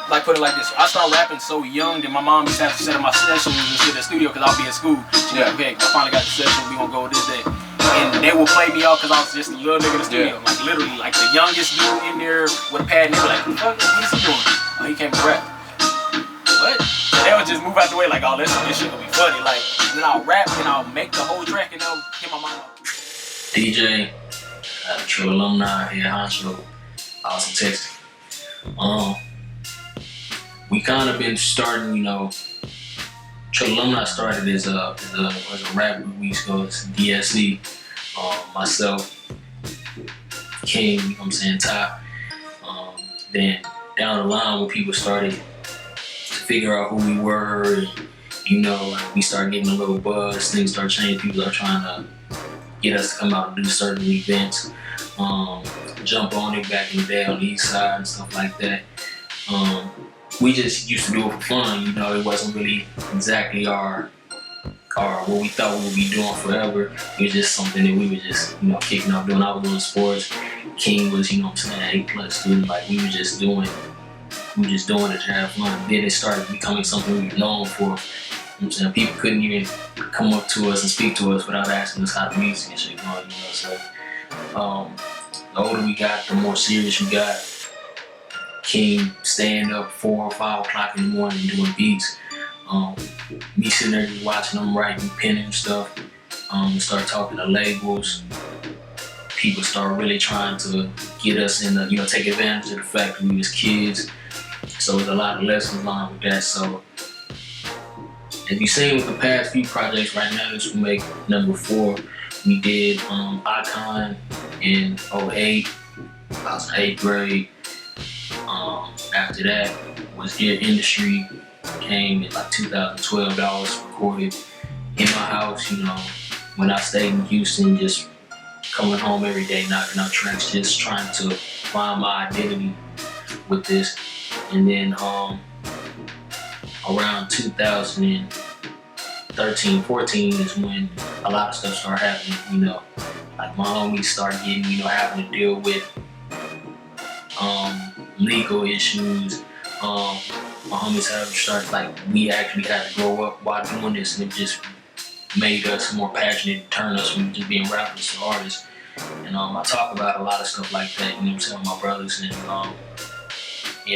Like, put it like this, I started rapping so young that my mom used to have to set up my sessions and shit at the studio because I'll be at school. She's like, okay, I finally got the session, we gonna go this day. And they would play me off because I was just a little nigga in the studio. Like, literally, like the youngest dude in there with a pad, and they were like, what is he doing? Oh, he came to rap. What? And they would just move out the way like, oh, this shit gonna be funny. Like, then I'll rap and I'll make the whole track and I'll get my mind out. DJ, TRILL Alumni here, Honcho, Austin, Texas. We kind of been starting, you know, TRILL Alumni started as a rap group. We used to go to DSC. Myself, King, you know what I'm saying, Ty. Then down the line when people started to figure out who we were, and, you know, like we started getting a little buzz, things started changing, people are trying to get us to come out and do certain events, jump on it back in the day on the east side and stuff like that. We just used to do it for fun, you know, it wasn't really exactly our what we thought we would be doing forever. It was just something that we were just, you know, kicking off doing. I was doing sports, King was, you know what I'm saying, A+ student, like we were just doing it to have fun. Then it started becoming something we were known for. You know what I'm saying? People couldn't even come up to us and speak to us without asking us how the music and shit going, you know. So the older we got, the more serious we got. King staying up 4 or 5 o'clock in the morning doing beats. Me sitting there just watching them writing, penning and stuff. Start talking to labels. People start really trying to get us in the, you know, take advantage of the fact that we was kids. So there's a lot of lessons learned with that. So as you seen with the past few projects, right now this will make number 4. We did Icon in 08. I was in 8th grade. After that was Dear Industry, came in like 2012. That was recorded in my house, you know, when I stayed in Houston, just coming home every day, knocking out tracks, just trying to find my identity with this. And then around 2013, 14 is when a lot of stuff started happening, you know, like my homies started getting, you know, having to deal with legal issues. My homies have started, like, we actually had to grow up while doing this, and it just made us more passionate, turned us from just being rappers to artists. And I talk about a lot of stuff like that, you know what I'm saying, with my brothers and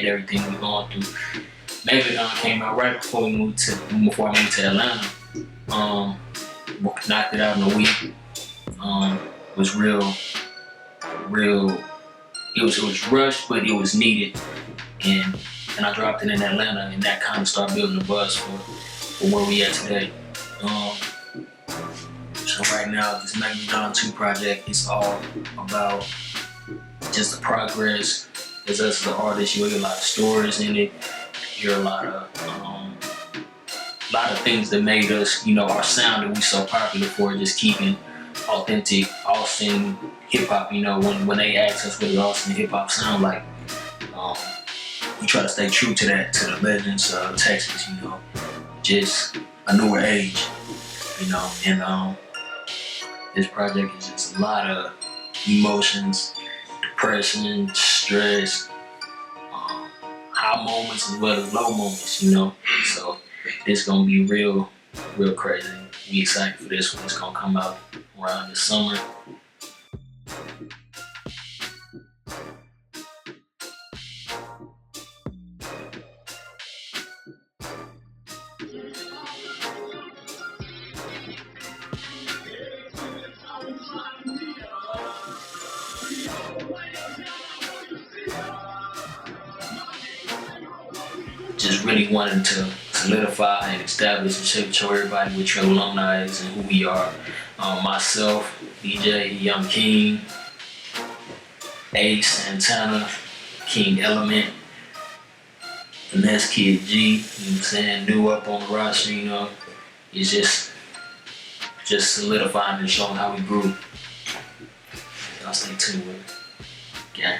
everything we're going through. Megladon came out right before I moved to Atlanta. Knocked it out in a week. Was real. It was rushed, but it was needed, and I dropped it in Atlanta, and that kind of started building a buzz for where we at today. So right now, this Megladon 2 project is all about just the progress. As us as an artist, you hear a lot of stories in it. You hear a lot of things that made us, you know, our sound that we so popular for, just keeping authentic Austin hip hop. You know, when they ask us what Austin hip hop sound like, we try to stay true to that, to the legends of Texas. You know, just a newer age. You know, and this project is just a lot of emotions, depression, stress, high moments as well as low moments. You know, so it's gonna be real crazy. We excited for this one. It's gonna come out around this summer. Just really wanting to solidify and establish and show everybody what TRILL Alumni is and who we are. Myself, DJ Young King, Ace Santana, King Element, Finesse Kid G, you know what I'm saying, new up on the roster, you know. It's just solidifying and showing how we grew. Y'all stay tuned with it. Yeah.